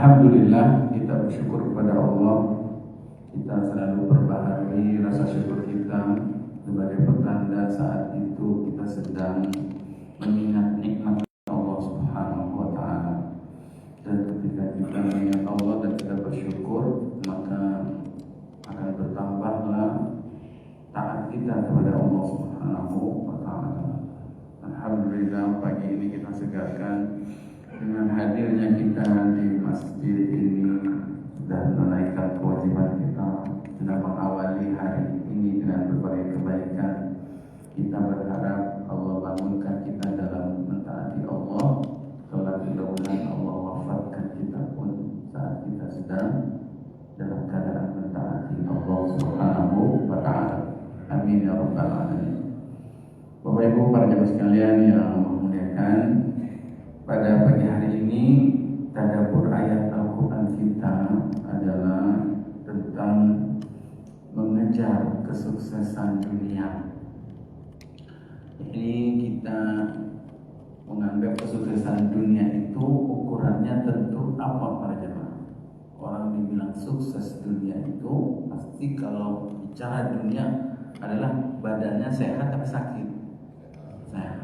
Alhamdulillah, kita bersyukur kepada Allah. Kita selalu perbaharui rasa syukur kita sebagai pertanda saat itu kita sedang mengingat nikmat Allah Subhanahu wa Ta'ala. Dan ketika kita mengingat Allah dan kita bersyukur, maka akan bertambahlah taat kita kepada Allah Subhanahu wa Ta'ala. Alhamdulillah, pagi ini kita segarkan dengan hadirnya kita di masjid ini dan menaikkan kewajiban kita dalam mengawali hari ini dengan berbagai kebaikan. Kita berharap Allah bangunkan kita dalam mentaati Allah. Kelak mudah-mudahan Allah wafatkan kita pun saat kita sedang dalam keadaan mentaati Allah Subhanahu wa Ta'ala. Amin ya rabbal alamin. Bapak Ibu para jemaah sekalian yang memuliakan, pada pagi hari ini tadabbur ayat Al-Quran kita adalah tentang mengejar kesuksesan dunia. Ini kita menganggap kesuksesan dunia itu ukurannya tentu apa para jemaah? Orang dibilang sukses dunia itu pasti kalau bicara dunia adalah badannya sehat tapi sakit. Sehat.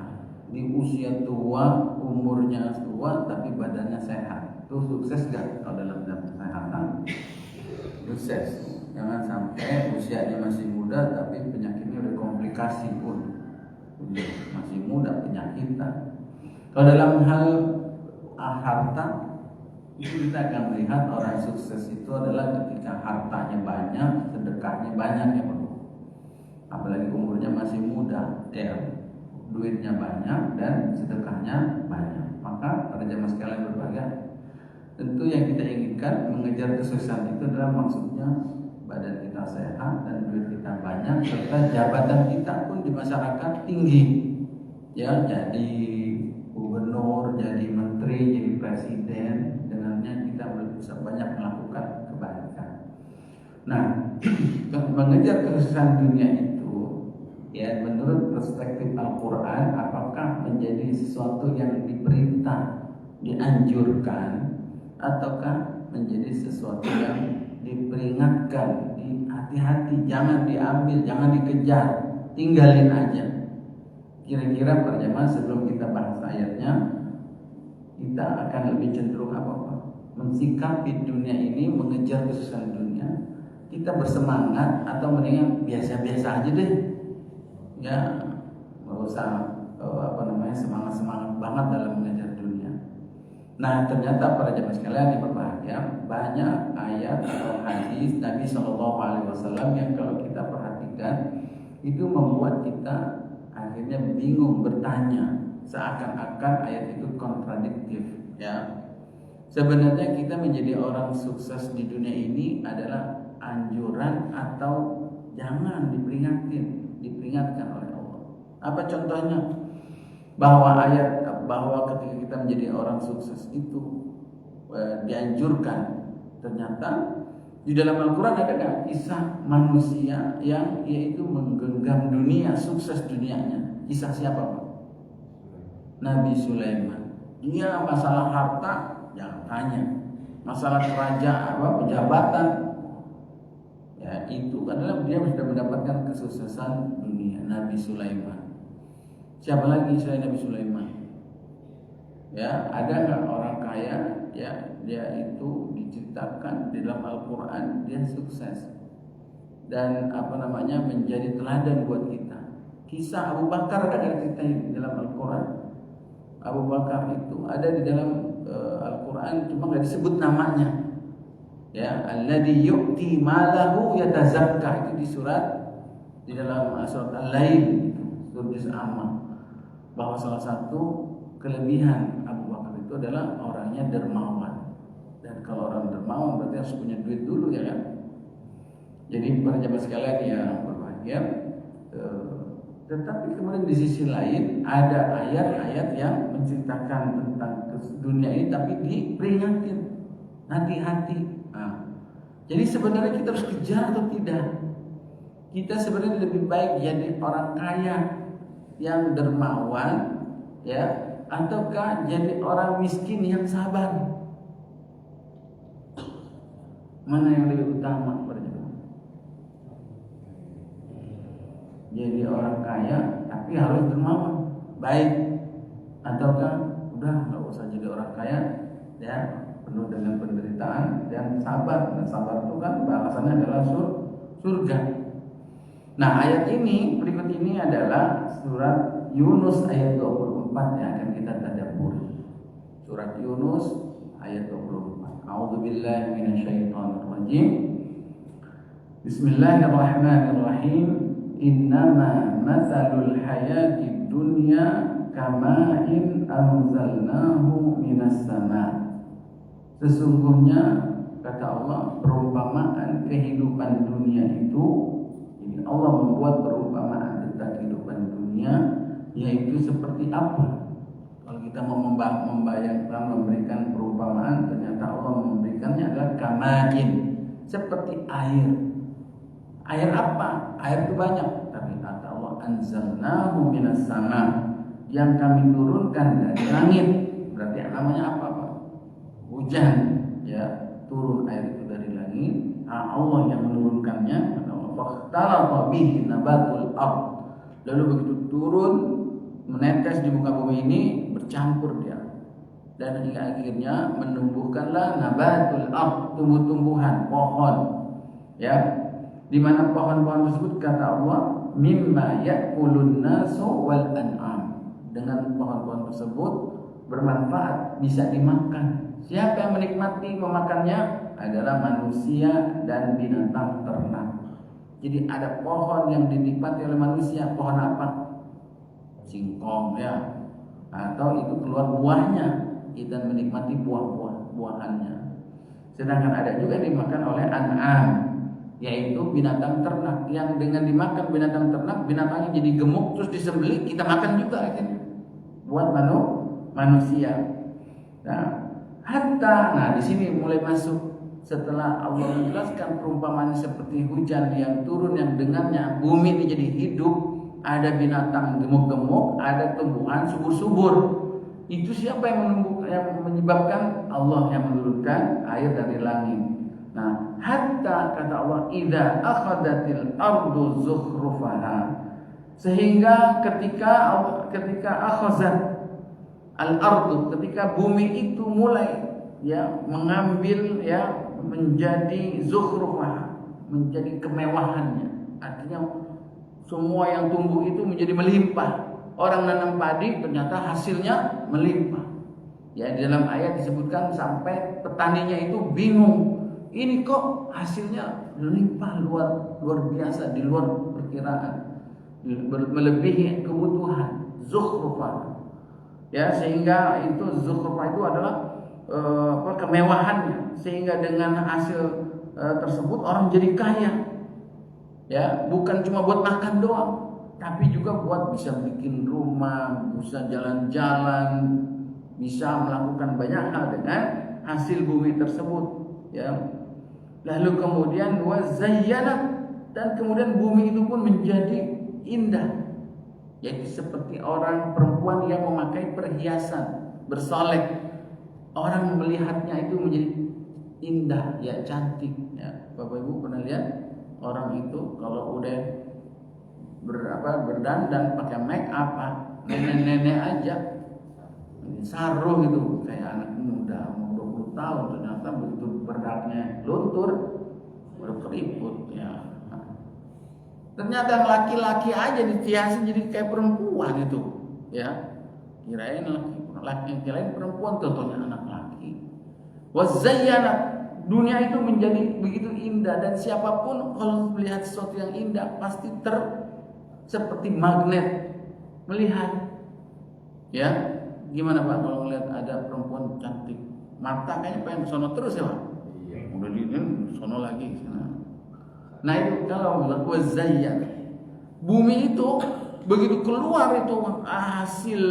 Di usia tua, umurnya tua tapi badannya sehat, itu sukses gak kalau dalam kesehatan? Sukses. Jangan sampai usianya masih muda tapi penyakitnya udah komplikasi pun. Masih muda penyakitan. Kalau dalam hal harta, itu kita akan melihat orang sukses itu adalah ketika hartanya banyak, sedekahnya banyak ya Pak. Apalagi umurnya masih muda, ya. Duitnya banyak dan sedekahnya banyak. Maka pada jemaah sekalian berbahagia, tentu yang kita inginkan mengejar kesuksesan itu adalah maksudnya badan kita sehat dan duit kita banyak serta jabatan kita pun di masyarakat tinggi. Ya, jadi gubernur, jadi menteri, jadi presiden, dengannya kita bisa banyak melakukan kebaikan. Nah, mengejar kesuksesan dunia itu ya, menurut perspektif Al-Quran, apakah menjadi sesuatu yang diperintah, dianjurkan, ataukah menjadi sesuatu yang diperingatkan, hati-hati, jangan diambil, jangan dikejar, tinggalin aja. Kira-kira para jemaah sebelum kita bahas ayatnya, kita akan lebih cenderung apa? Mensikapi dunia ini, mengejar kesuksesan dunia, kita bersemangat atau mendingan biasa-biasa aja deh. Ya, nggak usah semangat banget dalam mengejar dunia. Nah, ternyata para jemaah sekalian yang berbahagia, banyak ayat atau hadis Nabi SAW yang kalau kita perhatikan itu membuat kita akhirnya bingung bertanya, seakan-akan ayat itu kontradiktif. Ya, sebenarnya kita menjadi orang sukses di dunia ini adalah anjuran atau jangan diperingatkan oleh Allah. Apa contohnya? Bahwa ketika kita menjadi orang sukses itu dianjurkan. Ternyata di dalam Al-Quran ada kisah manusia yang yaitu menggenggam dunia, sukses dunianya. Kisah siapa Pak? Nabi Sulaiman. Dia masalah harta jangan tanya, masalah kerajaan pejabatan, ya itu adalah dia sudah mendapatkan kesuksesan dunia. Nabi Sulaiman. Siapa lagi selain Nabi Sulaiman? Ya, ada nggak orang kaya? Ya, dia itu diceritakan di dalam Al-Quran dia sukses dan menjadi teladan buat kita. Kisah Abu Bakar ada diceritain di dalam Al-Quran. Abu Bakar itu ada di dalam Al-Quran, cuma nggak disebut namanya. Ya, alladzi yu'ti malahu yatazakka, itu di dalam surat Al-Lail, surat Juz Amma, bahwa salah satu kelebihan Abu Bakar itu adalah orangnya dermawan. Dan kalau orang dermawan berarti harus punya duit dulu ya kan. Jadi para jemaah sekalian yang berbahagia, tetapi kemudian di sisi lain ada ayat-ayat yang menceritakan tentang dunia ini tapi diperingatin, hati-hati. Jadi sebenarnya kita harus kejar atau tidak? Kita sebenarnya lebih baik jadi orang kaya yang dermawan, ya, ataukah jadi orang miskin yang sabar? Mana yang lebih utama berarti? Jadi orang kaya tapi harus dermawan, baik, ataukah udah nggak usah jadi orang kaya, ya penuh dengan penderitaan dan sabar. Dan sabar itu kan balasannya adalah surga. Nah, ayat ini berikut ini adalah surat Yunus ayat 24 yang akan kita tadabburi. Surat Yunus ayat 24. A'udzubillahi minasyaitonirrajim. Bismillahirrahmanirrahim. Innama matsalul hayatid dunya kama'in anzalnahu minas sama'. Sesungguhnya kata Allah, perumpamaan kehidupan dunia itu, jadi Allah membuat perumpamaan tentang kehidupan dunia, yaitu seperti apa? Kalau kita mau membayangkan, memberikan perumpamaan, ternyata Allah memberikannya adalah kama'in, seperti air. Air apa? Air itu banyak, tapi kata Allah anzalnahu minas sama', yang kami turunkan dari langit. Berarti namanya apa, Pak? Hujan, ya, turun air itu dari langit. Allah yang menurunkannya. Fakhtalata bihi nabatul ard. Lalu begitu turun menetes di muka bumi ini, bercampur dia. Dan hingga akhirnya menumbuhkanlah nabatul ard, tumbuh-tumbuhan, pohon. Ya. Di mana pohon-pohon tersebut kata Allah mimma ya'kulun nasu wal an'am. Dengan pohon-pohon tersebut bermanfaat, bisa dimakan. Siapa yang menikmati memakannya adalah manusia dan binatang ternak. Jadi ada pohon yang dinikmati oleh manusia. Pohon apa? Singkong, ya. Atau itu keluar buahnya, kita menikmati buah-buahannya. Sedangkan ada juga dimakan oleh an'am, yaitu binatang ternak, yang dengan dimakan binatang ternak, binatangnya jadi gemuk terus disembelih, kita makan juga akhirnya buat manusia. Nah, di sini mulai masuk setelah Allah menjelaskan perumpamaan seperti hujan yang turun, yang dengannya bumi ini jadi hidup, ada binatang gemuk-gemuk, ada tumbuhan subur-subur. Itu siapa yang menyebabkan? Allah yang menurunkan air dari langit. Nah, hatta kata Allah idza akhadatil ardu zukhrufaha, sehingga ketika akhazat al-ardu, ketika bumi itu mulai mengambil menjadi zukhrufaha, menjadi kemewahannya. Artinya semua yang tumbuh itu menjadi melimpah. Orang nanam padi ternyata hasilnya melimpah. Ya, di dalam ayat disebutkan sampai petaninya itu bingung. Ini kok hasilnya melimpah luar biasa, di luar perkiraan, melebihi kebutuhan. Zukhrufah, ya, sehingga itu zukhrufah itu adalah kemewahannya, sehingga dengan hasil tersebut orang jadi kaya, ya, bukan cuma buat makan doang, tapi juga buat bisa bikin rumah, bisa jalan-jalan, bisa melakukan banyak hal dengan hasil bumi tersebut, ya. Lalu kemudian wazayyanat, dan kemudian bumi itu pun menjadi indah, yaitu seperti orang perempuan yang memakai perhiasan bersolek. Orang melihatnya itu menjadi indah, ya, cantik, ya. Bapak Ibu pernah lihat orang itu kalau udah berdandan pakai make up, nenek-nenek aja, saruh itu kayak anak muda mau 20 tahun, ternyata begitu berdaknya luntur berkeriput, ya. Ternyata laki-laki aja dihiasi jadi kayak perempuan itu, ya. Kirain laki, kirain perempuan, tentunya anak laki. Wazayyanat, dunia itu menjadi begitu indah, dan siapapun kalau melihat sesuatu yang indah pasti seperti magnet melihat, ya. Gimana Pak kalau melihat ada perempuan cantik, mata kayaknya pengen sono terus, ya Pak. Udah di sono lagi sana. Nah, itu kalau wazayyan, bumi itu begitu keluar itu hasil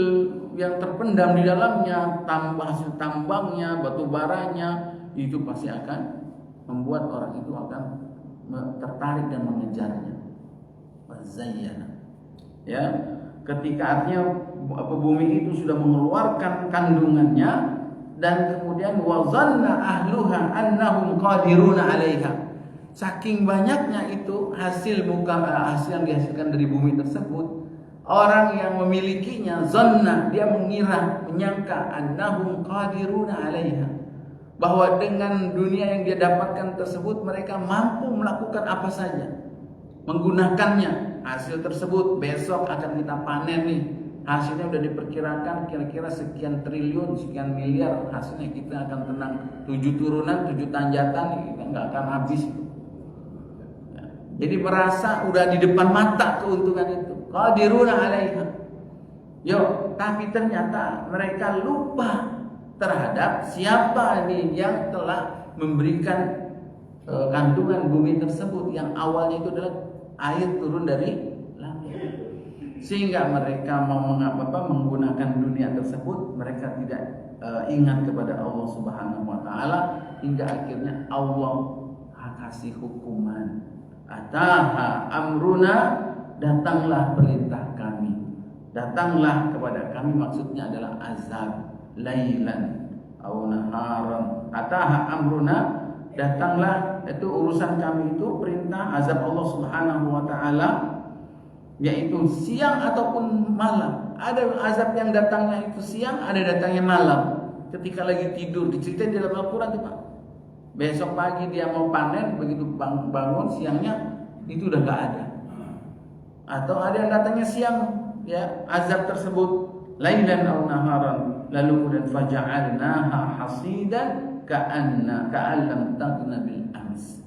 yang terpendam di dalamnya, hasil tambangnya, batu baranya, itu pasti akan membuat orang itu akan tertarik dan mengejarnya. Wazayyan, ya, ketika artinya bumi itu sudah mengeluarkan kandungannya, dan kemudian kemudian wa dhanna ahluha annahum qadiruna 'alaiha. Saking banyaknya itu hasil yang dihasilkan dari bumi tersebut, orang yang memilikinya zanna, dia menyangka annahum qadiruna 'alaiha, bahwa dengan dunia yang dia dapatkan tersebut mereka mampu melakukan apa saja, menggunakannya. Hasil tersebut besok akan kita panen nih. Hasilnya udah diperkirakan kira-kira sekian triliun, sekian miliar. Hasilnya kita akan tenang 7 turunan, 7 tanjatan, kita nggak akan habis. Jadi merasa udah di depan mata keuntungan itu. Qadiruna 'alaiha. Tapi ternyata mereka lupa terhadap siapa nih yang telah memberikan kandungan bumi tersebut, yang awalnya itu adalah air turun dari langit. Sehingga mereka mau menggunakan dunia tersebut, mereka tidak ingat kepada Allah Subhanahu wa taala, hingga akhirnya Allah kasih hukuman. Ataha amruna, datanglah perintah kami. Datanglah kepada kami, maksudnya adalah azab, lailan au naharan. Ataha amruna, datanglah, itu urusan kami, itu perintah azab Allah Subhanahu wa taala, yaitu siang ataupun malam. Ada azab yang datangnya itu siang, ada datangnya malam. Ketika lagi tidur, diceritain di dalam Al-Qur'an itu, Pak. Besok pagi dia mau panen, begitu bangun siangnya itu udah gak ada. Atau ada yang datangnya siang, ya, azab tersebut lailan aw naharan, lalu kemudian faja'alnaha hasidan ka'allam taghna bil ams.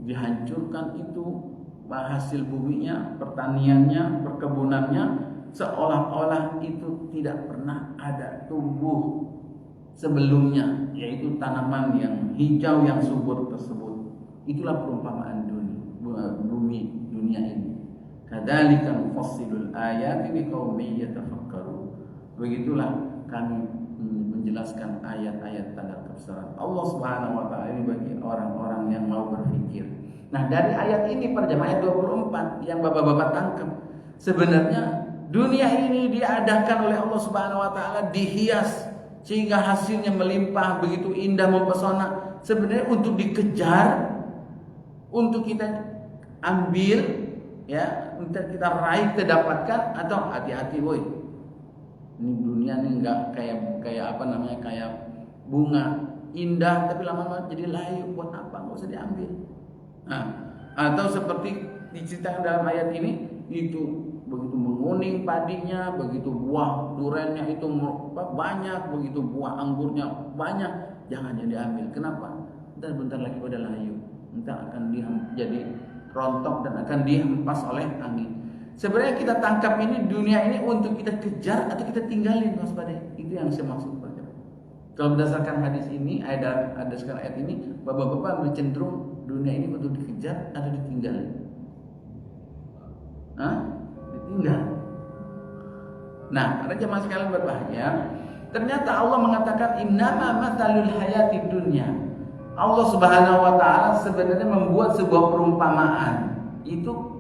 Dihancurkan itu hasil buminya, pertaniannya, perkebunannya, seolah-olah itu tidak pernah ada tumbuh sebelumnya, yaitu tanaman yang hijau yang subur tersebut. Itulah perumpamaan dunia ini. Kadzalika nufassilul ayati liqaumin yatafakkarun. Begitulah kami menjelaskan ayat-ayat tanda kebesaran Allah Subhanahu wa taala ini bagi orang-orang yang mau berpikir. Nah, dari ayat ini ayat 24 yang Bapak-bapak tangkap, sebenarnya dunia ini diadakan oleh Allah Subhanahu wa taala, dihias sehingga hasilnya melimpah, begitu indah, mempesona. Sebenarnya untuk dikejar, untuk kita ambil, ya, untuk kita raih, kita dapatkan, atau hati-hati, woi. Ini dunia ini enggak kayak bunga indah tapi lama-lama jadi layu, buat apa? Enggak usah diambil. Nah, atau seperti diceritakan dalam ayat ini, itu begitu menguning padinya, begitu buah durennya itu banyak, begitu buah anggurnya banyak, jangan diambil. Kenapa? Bentar lagi pada layu, entar akan jadi rontok dan akan dihempas oleh angin. Sebenarnya kita tangkap ini, dunia ini untuk kita kejar atau kita tinggalin, Mas Bade. Itu yang saya maksud. Kalau berdasarkan hadis ini, berdasarkan ayat ini, bapak-bapak lebih cenderung dunia ini untuk dikejar atau ditinggalin? Ditinggal. Nah, para jemaah sekalian berbahagia, ternyata Allah mengatakan innama matsalul hayatid dunya. Allah Subhanahu wa taala sebenarnya membuat sebuah perumpamaan itu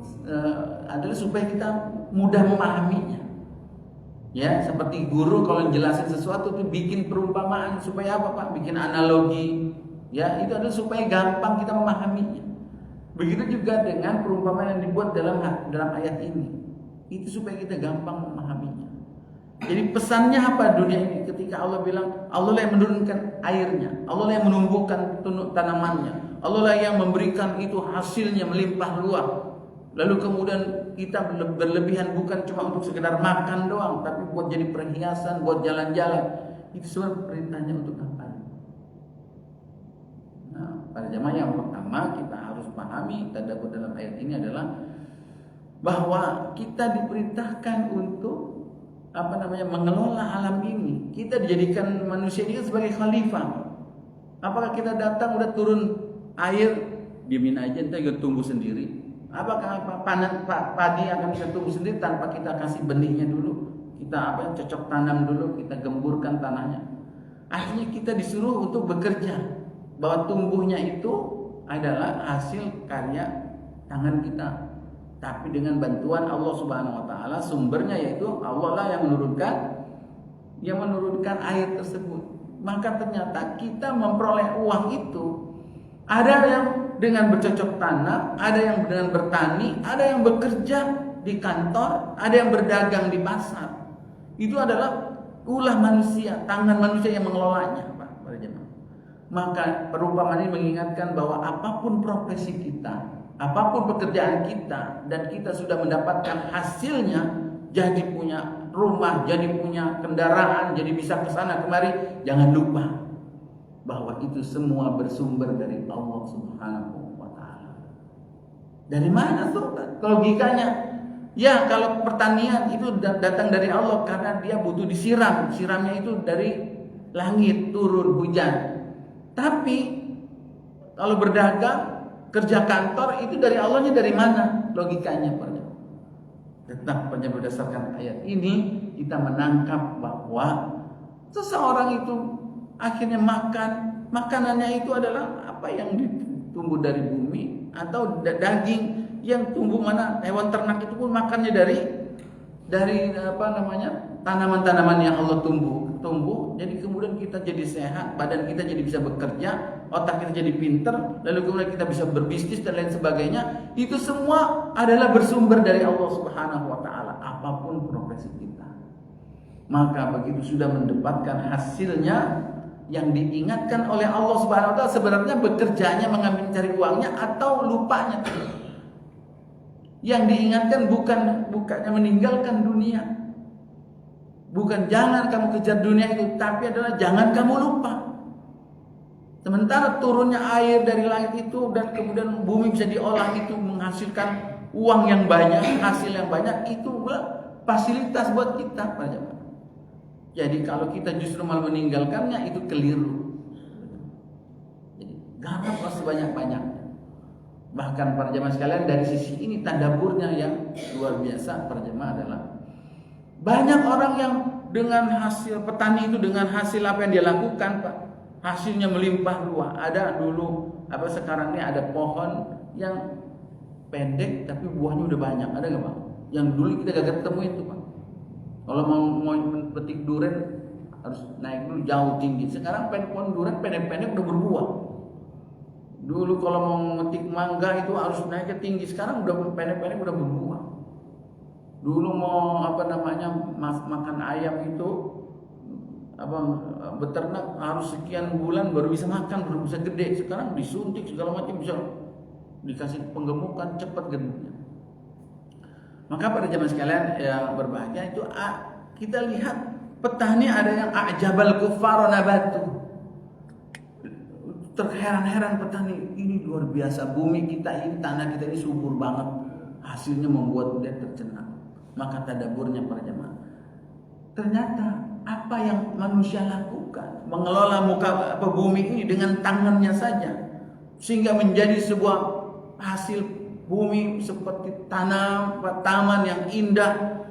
adalah supaya kita mudah memahaminya. Ya, seperti guru kalau jelasin sesuatu itu bikin perumpamaan supaya apa, Pak? Bikin analogi. Ya, itu adalah supaya gampang kita memahaminya. Begitu juga dengan perumpamaan yang dibuat dalam ayat ini. Itu supaya kita gampang memahaminya. Jadi pesannya apa dunia ini? Ketika Allah bilang, Allah lah yang menurunkan airnya, Allah lah yang menumbuhkan tanamannya, Allah lah yang memberikan itu hasilnya melimpah luas. Lalu kemudian kita berlebihan bukan cuma untuk sekedar makan doang, tapi buat jadi perhiasan, buat jalan-jalan. Itu semua perintahnya untuk apa? Nah, pada zaman yang pertama kita harus pahami tadabbur dalam ayat ini adalah bahwa kita diperintahkan untuk mengelola alam ini. Kita dijadikan manusia ini sebagai khalifah. Apakah kita datang udah turun air, diamin aja entar tumbuh sendiri? Apakah padi akan bisa tumbuh sendiri tanpa kita kasih benihnya dulu? Kita cocok tanam dulu, kita gemburkan tanahnya. Akhirnya kita disuruh untuk bekerja, bahwa tumbuhnya itu adalah hasil karya tangan kita. Tapi dengan bantuan Allah Subhanahu wa taala, sumbernya yaitu Allah lah yang menurunkan air tersebut. maka ternyata kita memperoleh uang itu ada yang dengan bercocok tanam, ada yang dengan bertani, ada yang bekerja di kantor, ada yang berdagang di pasar. Itu adalah ulah manusia, tangan manusia yang mengelolanya, Pak, para jemaah. Maka perumpamaan ini mengingatkan bahwa apapun profesi kita, apapun pekerjaan kita, dan kita sudah mendapatkan hasilnya, jadi punya rumah, jadi punya kendaraan, jadi bisa ke sana kemari, jangan lupa bahwa itu semua bersumber dari Allah Subhanahu wa taala. Dari mana tuh logikanya? Ya, kalau pertanian itu datang dari Allah karena dia butuh disiram. Siramnya itu dari langit turun hujan. Tapi kalau berdagang, kerja kantor itu dari Allahnya dari mana? Logikanya, Pak. Tetap berdasarkan ayat ini kita menangkap bahwa seseorang itu akhirnya makanannya itu adalah apa yang tumbuh dari bumi atau daging yang tumbuh, mana hewan ternak itu pun makannya dari tanaman-tanaman yang Allah tumbuh. Jadi kemudian kita jadi sehat, badan kita jadi bisa bekerja, otak kita jadi pinter, lalu kemudian kita bisa berbisnis dan lain sebagainya. Itu semua adalah bersumber dari Allah Subhanahu wa taala, apapun profesi kita. Maka begitu sudah mendapatkan hasilnya, yang diingatkan oleh Allah Subhanahu wa taala sebenarnya bekerjanya mengambil cari uangnya atau lupanya. Yang diingatkan bukannya meninggalkan dunia. Bukan jangan kamu kejar dunia itu, tapi adalah jangan kamu lupa. Sementara turunnya air dari langit itu dan kemudian bumi bisa diolah itu menghasilkan uang yang banyak, hasil yang banyak, itu fasilitas buat kita, Pak Jemaah. Jadi kalau kita justru malah meninggalkannya, itu keliru. Jadi garaplah sebanyak-banyaknya. Bahkan para jemaah sekalian, dari sisi ini tadaburnya yang luar biasa para jemaah adalah banyak orang yang dengan hasil petani itu, dengan hasil apa yang dia lakukan, Pak, hasilnya melimpah ruah. Ada dulu sekarang ini ada pohon yang pendek tapi buahnya udah banyak, ada nggak, Pak? Yang dulu kita gak ketemu itu, Pak. Kalau mau petik durian harus naik dulu jauh tinggi. Sekarang pohon durian pendek-pendek udah berbuah. Dulu kalau mau metik mangga itu harus naik ke tinggi, sekarang udah pendek-pendek udah berbuah. Dulu mau makan ayam itu beternak harus sekian bulan baru bisa makan, baru bisa gede. Sekarang disuntik segala macam bisa dikasih penggemukan, cepat gemuknya. Maka pada zaman sekalian yang berbahagia itu kita lihat petani ada yang a'jabal kuffar nabatu. Terheran-heran petani, ini luar biasa, bumi kita ini, tanah kita ini subur banget, hasilnya membuat dia tercengang. Maka tadaburnya para jemaah, ternyata apa yang manusia lakukan, mengelola bumi ini dengan tangannya saja, sehingga menjadi sebuah hasil bumi seperti taman yang indah,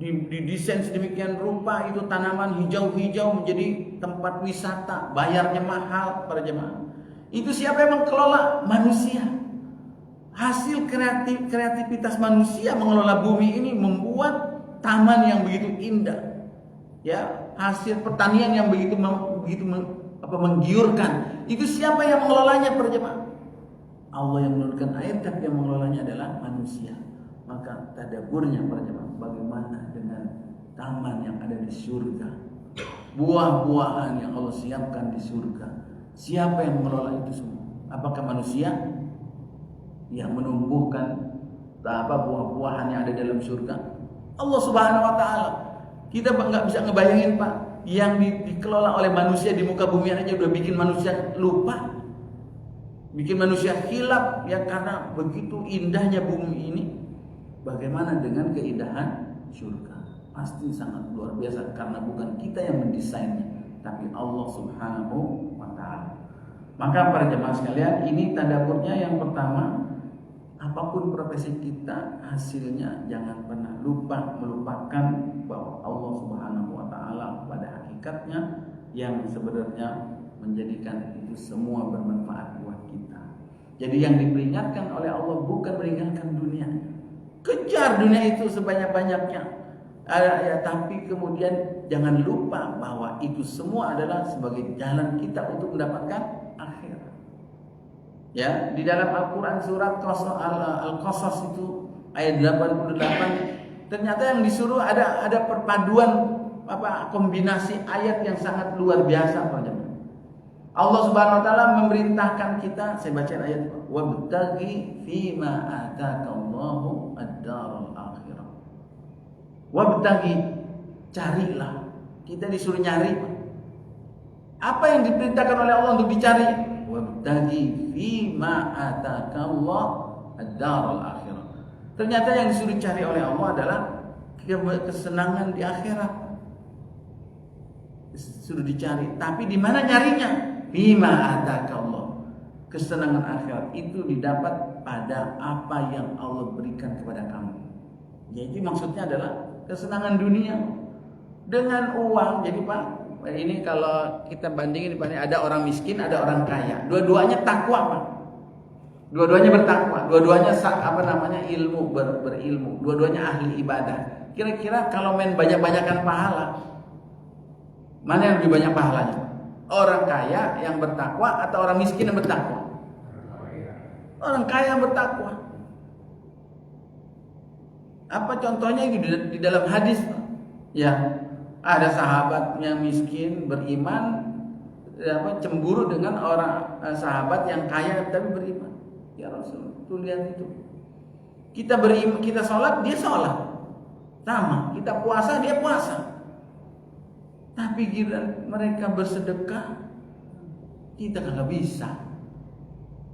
didesain sedemikian rupa, itu tanaman hijau-hijau menjadi tempat wisata, bayarnya mahal para jemaah. Itu siapa yang mengelola? Manusia. Hasil kreativitas manusia mengelola bumi ini membuat taman yang begitu indah. Ya, hasil pertanian yang begitu menggiurkan. Itu siapa yang mengelolanya para jemaah? Allah yang menurunkan air, tapi yang mengelolanya adalah manusia. Maka tadaburnya para jemaah, bagaimana dengan taman yang ada di surga, buah-buahan yang Allah siapkan di surga, siapa yang mengelola itu semua? Apakah manusia yang menumbuhkan buah-buahan yang ada dalam surga? Allah Subhanahu wa taala. Kita nggak bisa ngebayangin, Pak, yang dikelola oleh manusia di muka bumi aja udah bikin manusia lupa, bikin manusia hilap ya, karena begitu indahnya bumi ini. Bagaimana dengan keindahan surga? Pasti sangat luar biasa, karena bukan kita yang mendesainnya, tapi Allah Subhanahu wa taala. Maka para jemaah sekalian, ini tadaburnya yang pertama, apapun profesi kita, hasilnya jangan pernah melupakan bahwa Allah Subhanahu wa taala pada hakikatnya yang sebenarnya menjadikan itu semua bermanfaat buat kita. Jadi yang diperingatkan oleh Allah bukan meninggalkan dunia. Kejar dunia itu sebanyak-banyaknya. Ya, tapi kemudian jangan lupa bahwa itu semua adalah sebagai jalan kita untuk mendapatkan akhirat. Ya, di dalam Al-Qur'an surat Al-Qasas itu ayat 88 ternyata yang disuruh ada perpaduan kombinasi ayat yang sangat luar biasa, Pak jemaah. Allah Subhanahu wa taala memerintahkan kita, saya baca ayat, wabtaghi fima atakallahu ad-daral akhirah. Wabtaghi, carilah. Kita disuruh nyari. Apa yang diperintahkan oleh Allah untuk dicari? Wabtaghi fima atakallahu ad-daral akhirah. Ternyata yang disuruh cari oleh Allah adalah kesenangan di akhirat. Suruh dicari, tapi di mana nyarinya? Bima atakallah. Kesenangan akhirat itu didapat pada apa yang Allah berikan kepada kamu. Jadi maksudnya adalah kesenangan dunia dengan uang. Jadi Pak, ini kalau kita bandingin ada orang miskin, ada orang kaya. Dua-duanya takwa, Pak. Dua-duanya bertakwa, dua-duanya ilmu, berilmu, dua-duanya ahli ibadah. Kira-kira kalau main banyak-banyakan pahala, mana yang lebih banyak pahalanya? Orang kaya yang bertakwa atau orang miskin yang bertakwa? Orang kaya yang bertakwa. Apa contohnya di dalam hadis? Ya, ada sahabat yang miskin beriman, cemburu dengan orang sahabat yang kaya tapi beriman. Ya Rasul, tuh lihat itu. Kita beriman, kita sholat, dia sholat, sama. Kita puasa, dia puasa. Tapi giliran mereka bersedekah, kita kagak bisa.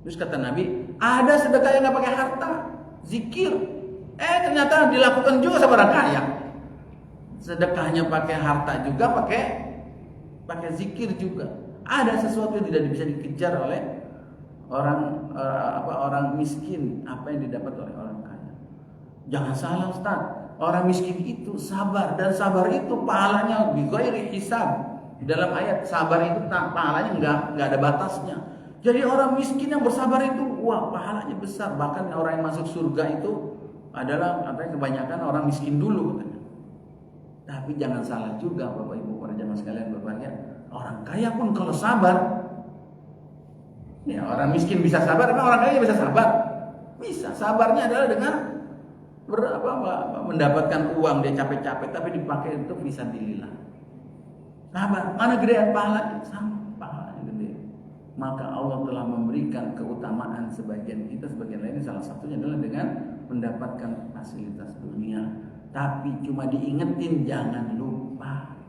Terus kata Nabi, ada sedekah yang nggak pakai harta, zikir. Ternyata dilakukan juga sama orang kaya. Sedekahnya pakai harta juga, pakai zikir juga. Ada sesuatu yang tidak bisa dikejar oleh orang miskin, apa yang didapat oleh orang kaya. Jangan salah, Ustaz. Orang miskin itu sabar, dan sabar itu pahalanya bighairi hisab. Di dalam ayat sabar itu pahalanya enggak ada batasnya. Jadi orang miskin yang bersabar itu pahalanya besar. Bahkan orang yang masuk surga itu adalah kebanyakan orang miskin dulu katanya. Tapi jangan salah juga Bapak Ibu para jamaah sekalian berbahagia. Orang kaya pun kalau sabar, ya orang miskin bisa sabar, emang orang kaya bisa sabar? Bisa. Sabarnya adalah dengan mendapatkan uang dia capek-capek tapi dipakai untuk fisabilillah. Sabar, mana gedean pahala? Sama, pahalanya gede. Maka Allah telah memberikan keutamaan sebagian kita, sebagian lainnya salah satunya adalah dengan mendapatkan fasilitas dunia. Tapi cuma diingetin jangan lupa.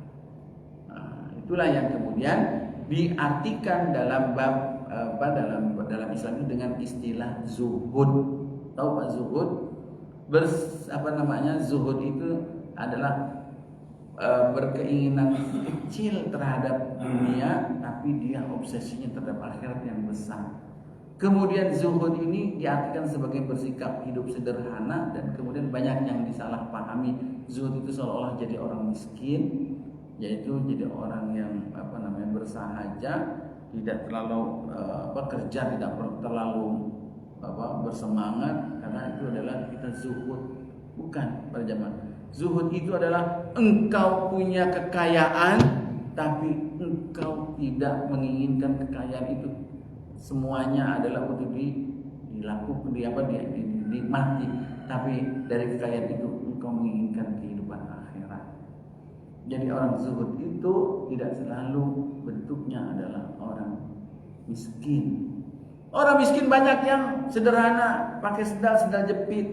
Nah, itulah yang kemudian diartikan dalam bab dalam Islam itu dengan istilah zuhud. Tahu Pak zuhud? Zuhud itu adalah berkeinginan kecil terhadap dunia, tapi dia obsesinya terhadap akhirat yang besar. Kemudian zuhud ini diartikan sebagai bersikap hidup sederhana, dan kemudian banyak yang disalahpahami. Zuhud itu seolah-olah jadi orang miskin, yaitu jadi orang yang bersahaja, tidak terlalu kerja, tidak terlalu bersemangat, karena itu adalah kita zuhud. Bukan para jamaah. Zuhud itu adalah engkau punya kekayaan, tapi engkau tidak menginginkan kekayaan itu semuanya adalah untuk dilakukan, dinikmati, tapi dari kekayaan itu engkau menginginkan kehidupan akhirat. Jadi orang zuhud itu tidak selalu bentuknya adalah orang miskin. Orang miskin banyak yang sederhana, pakai sendal jepit,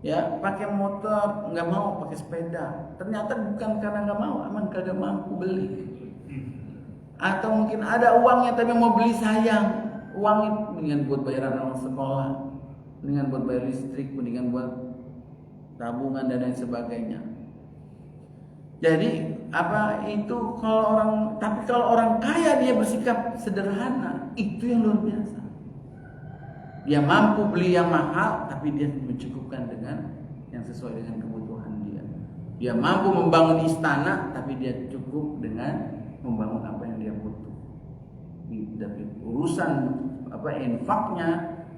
ya, pakai motor, nggak mau pakai sepeda. Ternyata bukan karena nggak mau, emang kagak mampu beli. Atau mungkin ada uangnya tapi mau beli sayang. Uang itu mendingan buat bayaran anak sekolah, mendingan buat bayar listrik, mendingan buat tabungan dan lain sebagainya. Jadi kalau orang kaya dia bersikap sederhana, itu yang luar biasa. Dia mampu beli yang mahal, tapi dia mencukupkan dengan yang sesuai dengan kebutuhan dia. Dia mampu membangun istana, tapi dia cukup dengan membangun apa yang dia butuh. Tapi urusan infaknya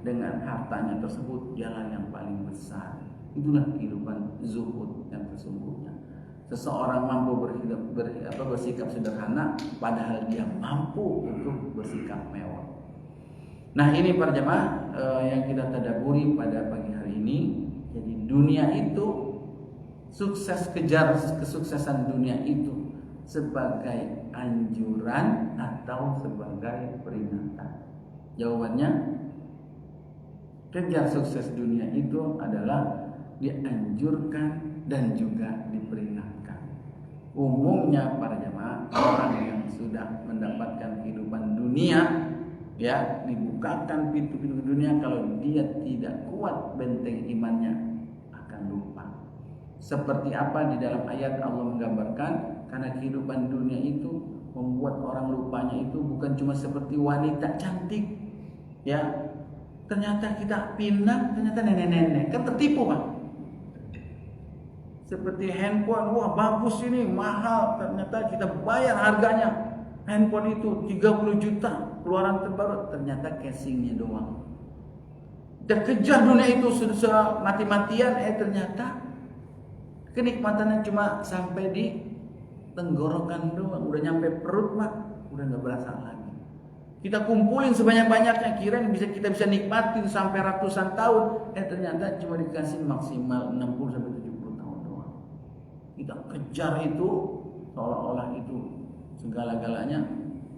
dengan hartanya tersebut, jalan yang paling besar. Itulah kehidupan zuhud yang sesungguhnya. seseorang mampu bersikap sederhana padahal dia mampu untuk bersikap mewah. Nah, ini para jemaah yang kita tadaburi pada pagi hari ini. Jadi dunia itu kejar kesuksesan dunia itu sebagai anjuran atau sebagai peringatan. Jawabannya, kejar sukses dunia itu adalah dianjurkan dan juga diperingatkan. Umumnya para jemaah, orang yang sudah mendapatkan kehidupan dunia, ya, dibukakan pintu-pintu dunia, kalau dia tidak kuat benteng imannya akan lupa. Seperti apa di dalam ayat Allah menggambarkan, karena kehidupan dunia itu membuat orang lupanya itu bukan cuma seperti wanita cantik, ya, ternyata kita pindah, ternyata nenek-nenek, kan tertipu Pak. Seperti handphone, wah bagus ini, mahal, ternyata kita bayar harganya. Handphone itu 30 juta, keluaran terbaru, ternyata casingnya doang. Dan kejar dunia itu sudah mati-matian, ternyata kenikmatannya cuma sampai di tenggorokan doang, udah nyampe perut Pak, udah nggak berasa lagi. Kita kumpulin sebanyak-banyaknya, kirain kita bisa nikmatin sampai ratusan tahun, ternyata cuma dikasih maksimal 60-70 tahun doang. Kita kejar itu seolah-olah itu segala-galanya,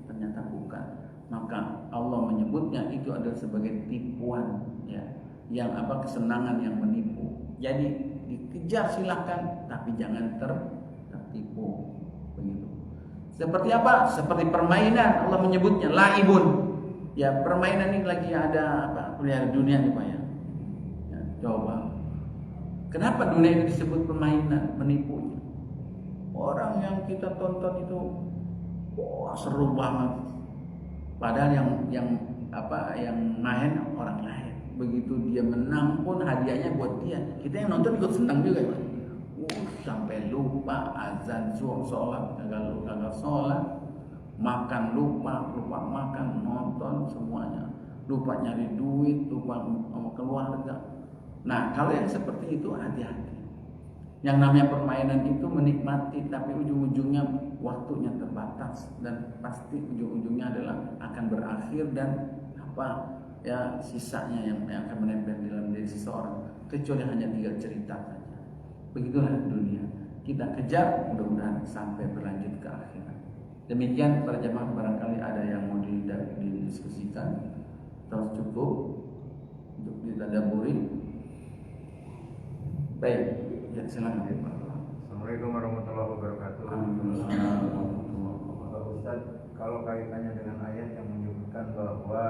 ternyata bukan. Maka Allah menyebutnya itu adalah sebagai tipuan, ya, yang kesenangan yang menipu. Jadi dikejar silahkan, tapi jangan tertipu, begitu. Seperti apa? Seperti permainan, Allah menyebutnya laibun. Ya, permainan ini lagi ada pelihara dunia nih Pak ya. Ya, coba. Kenapa dunia ini disebut permainan, menipu? Orang yang kita tonton itu, wah seru banget. Padahal yang main orang lain. Begitu dia menang pun hadiahnya buat dia. Kita yang nonton ikut senang juga ya Pak. Sampai lupa azan sholat, kagak sholat, makan lupa makan, nonton semuanya, lupa nyari duit, lupa keluarga. Nah, kalau yang seperti itu hati-hati. Yang namanya permainan itu menikmati, tapi ujung-ujungnya waktunya terbatas dan pasti ujung-ujungnya adalah akan berakhir dan sisanya yang akan menempel di dalam diri seseorang, kecuali hanya tinggal cerita saja. Begitulah dunia. Kita kejar, mudah-mudahan sampai berlanjut ke akhirat. Demikian para jemaah, barangkali ada yang mau didiskusikan atau cukup untuk ditadaburi. Baik, ya silakan Pak. Assalamualaikum warahmatullahi wabarakatuh. Pak Ustaz, kalau kaitannya dengan ayat yang menyebutkan bahwa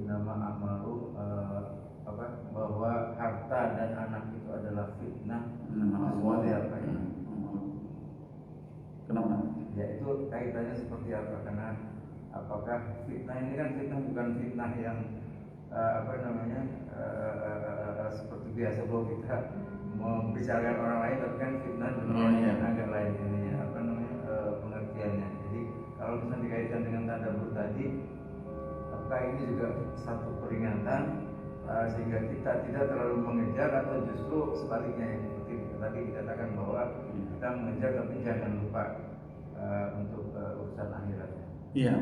nama amalu bahwa harta dan anak itu adalah fitnah, seperti apa ya? Kenapa? Ya itu kaitannya seperti apa? Karena apakah fitnah ini kan fitnah bukan fitnah yang seperti biasa bahwa kita membicarakan orang lain, tapi kan fitnah yang agak lain ini pengertiannya. Jadi kalau misalnya dikaitkan dengan tadabbur tadi, apakah ini juga satu peringatan sehingga kita tidak terlalu mengejar, atau justru sebaliknya yang seperti tadi dikatakan bahwa kita mengejar tapi jangan lupa untuk urusan akhiratnya. Iya.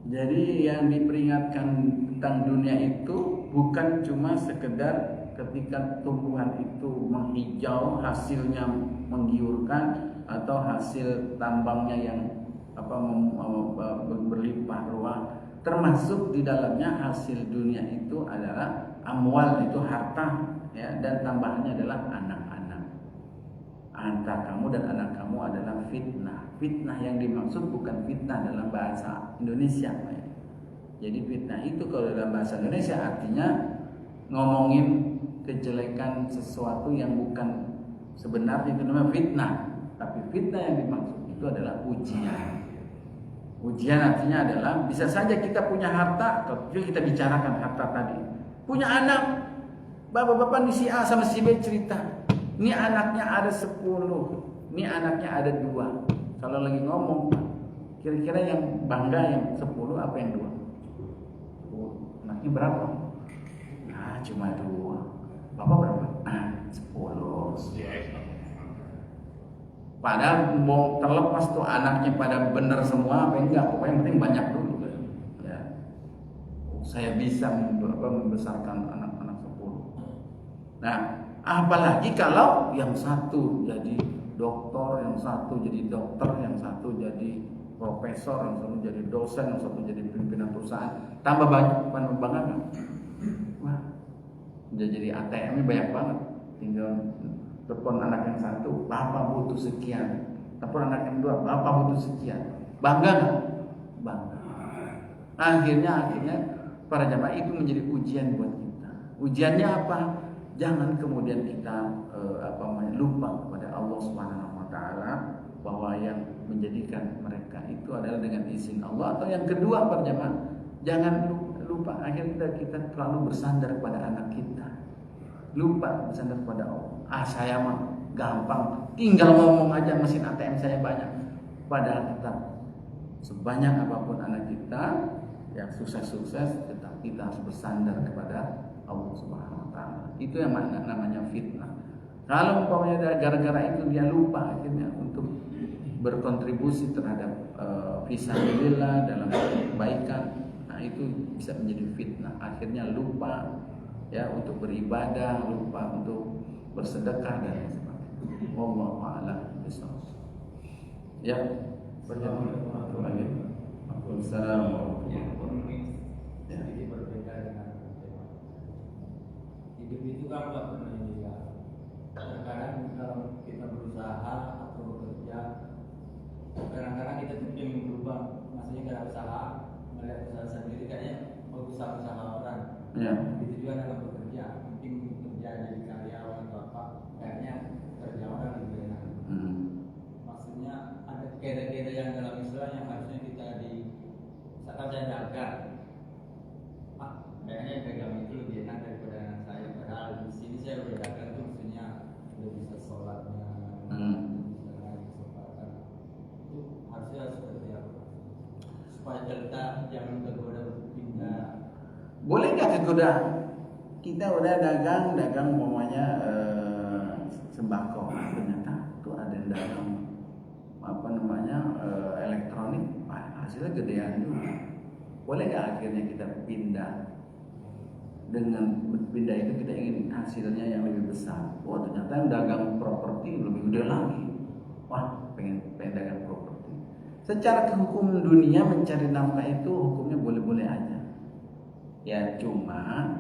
Jadi yang diperingatkan tentang dunia itu bukan cuma sekedar ketika tumbuhan itu menghijau, hasilnya menggiurkan, atau hasil tambangnya yang berlimpah ruah. Termasuk di dalamnya hasil dunia itu adalah amwal, itu harta, ya, dan tambahannya adalah anak-anak. Antara kamu dan anak kamu adalah fitnah. Fitnah yang dimaksud bukan fitnah dalam bahasa Indonesia, ya. Jadi fitnah itu kalau dalam bahasa Indonesia artinya ngomongin kejelekan sesuatu yang bukan sebenarnya, itu namanya fitnah. Tapi fitnah yang dimaksud itu adalah ujian. Ujian artinya adalah bisa saja kita punya harta, atau kita bicarakan harta tadi. Punya anak, bapak-bapak di si A sama si B cerita, ini anaknya ada 10, ini anaknya ada 2. Kalau lagi ngomong, kira-kira yang bangga yang 10 apa yang 2? Anaknya berapa? Nah, cuma 2. Bapak berapa? 10. Padahal mau terlepas tuh anaknya pada bener semua apa enggak, pokoknya yang penting banyak dulu ya. Saya bisa membesarkan anak-anak 10. Nah, apalagi kalau yang satu jadi dokter, yang satu jadi dokter, yang satu jadi profesor, yang satu jadi dosen, yang satu jadi pimpinan perusahaan, tambah banyak penerbangan. Wah, jadi ATM-nya banyak banget. Tinggal telepon anak yang satu, bapak butuh sekian. Telepon anak yang dua, bapak butuh sekian. Bangga nggak? Bangga. Akhirnya para jamaah itu menjadi ujian buat kita. Ujiannya apa? Jangan kemudian kita lupa kepada Allah Subhanahu wa taala bahwa yang menjadikan mereka itu adalah dengan izin Allah. Atau yang kedua para jamaah, jangan lupa akhirnya kita terlalu bersandar kepada anak kita. Lupa bersandar kepada Allah. Saya mah gampang, tinggal ngomong aja, mesin ATM saya banyak. Padahal tetap sebanyak apapun anak kita yang sukses-sukses, tetap kita harus bersandar kepada Allah Subhanahu wa taala. Itu yang namanya fitnah. Kalau umpamanya gara-gara itu dia lupa akhirnya untuk berkontribusi terhadap fisabilillah dalam kebaikan, nah itu bisa menjadi fitnah. Akhirnya lupa ya untuk beribadah, lupa untuk bersedekah dan lain sebagainya. Wallahu a'lam bishawab. Ya, berjamaah lagi. Assalamualaikum warahmatullahi wabarakatuh. Sedikit berbeda dengan tema. Hidup itu kan nggak pernah ideal. Kadang-kadang kalau kita berusaha atau bekerja, kadang-kadang kita tuh ingin berubah. Maksudnya kalau usaha, melihat usaha sendiri kayaknya usaha orang. Ya. Itu juga dalam bekerja, mungkin kerja jadi karyawan atau apa, kayaknya kerja orang lebih enak. Maksudnya ada keda-keda yang dalam Islam yang harusnya kita misalkan saya dagang, kayaknya dagang itu lebih enak daripada anak saya. Padahal di sini saya udah dagang tuh maksudnya udah bisa sholatnya, bisa lagi kesempatan. Itu harusnya seperti apa? Supaya kita jangan tergoda pindah. Boleh nggak kegoda? Kita udah dagang umpamanya sembako, ternyata tuh ada yang dagang elektronik, hasilnya gedean juga. Boleh nggak akhirnya kita pindah? Dengan pindah itu kita ingin hasilnya yang lebih besar. Wah, ternyata yang dagang properti lebih gede lagi. Wah, pengen dagang properti. Secara hukum dunia mencari nafkah itu hukumnya boleh-boleh aja. Ya, cuma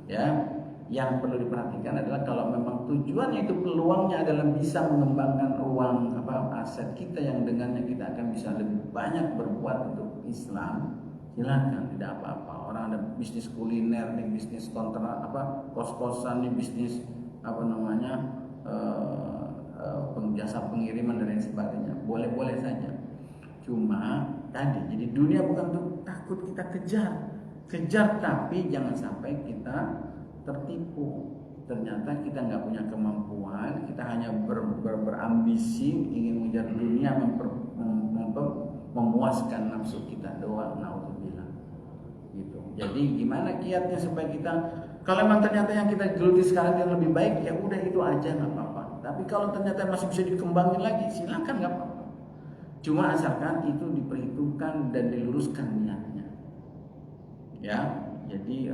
ya yang perlu diperhatikan adalah kalau memang tujuannya itu peluangnya adalah bisa mengembangkan uang aset kita yang dengannya kita akan bisa lebih banyak berbuat untuk Islam, silakan, tidak apa-apa. Orang ada bisnis kuliner nih, bisnis kontrak kos-kosan nih, bisnis jasa pengiriman dan lain sebagainya, boleh-boleh saja. Cuma tadi, jadi dunia bukan untuk takut kita kejar, tapi jangan sampai kita tertipu. Ternyata kita nggak punya kemampuan, kita hanya berambisi ingin mengejar dunia, memuaskan nafsu kita doang. Naudzubillah. Gitu. Jadi gimana kiatnya supaya kita, kalau memang ternyata yang kita geluti sekarang yang lebih baik, ya udah itu aja, nggak apa-apa. Tapi kalau ternyata masih bisa dikembangin lagi, silakan, nggak apa-apa. Cuma asalkan itu diperhitungkan dan diluruskan niatnya. Ya, jadi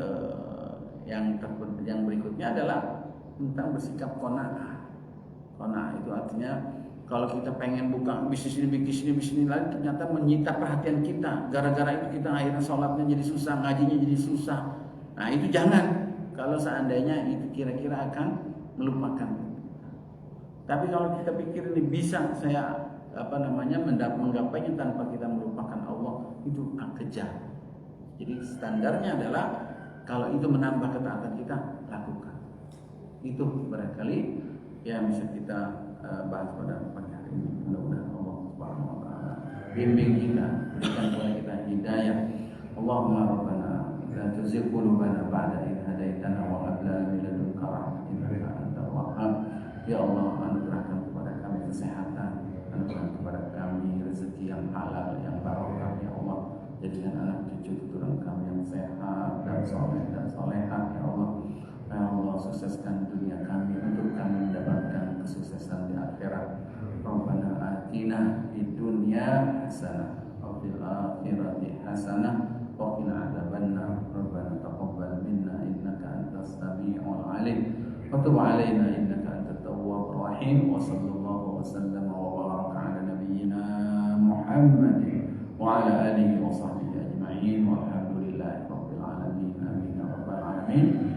yang berikutnya adalah tentang bersikap qanaah. Qanaah itu artinya kalau kita pengen buka bisnis ini lagi, ternyata menyita perhatian kita. Gara-gara itu kita akhirnya sholatnya jadi susah, ngajinya jadi susah. Nah itu jangan. Kalau seandainya itu kira-kira akan melupakan. Tapi kalau kita pikir ini bisa saya menggapainya tanpa kita melupakan Allah, itu kejar. Jadi standarnya adalah kalau itu menambah ketaatan kita, lakukan. Itu barangkali yang bisa kita bahas pada pagi hari ini. Mudah-mudahan Allah Subhanahu wa taala bimbing kita, berikan kepada kita hidayah. Allahumma rabbana la tuzigh qulubana ba'da idh hadaitana wa hab lana min ladunka rahmatan innaka antal wahhab. Ya Allah, anugerahkan kepada kami kesehatan, anugerahkan kepada kami rezeki yang halal, yang barokah, ya Allah. Jadikan anak cucu keturunan kami yang sehat dan soleh dan solehah, ya Allah. Ya Allah, sukseskan dunia kami, untuk kami qina fid dunya hasanah wa fil akhirati hasanah wa qina adzabannar. Rabbana taqabbal minna innaka antas samiul alim wa tub alaina innaka antat tawwabur rahim. Wa sallallahu wa sallama wa baraka ala nabiyyina Muhammadin wa ala alihi wa sahbihi ajma'in walhamdulillahi rabbil alamin. Amin ya rabbal alamin.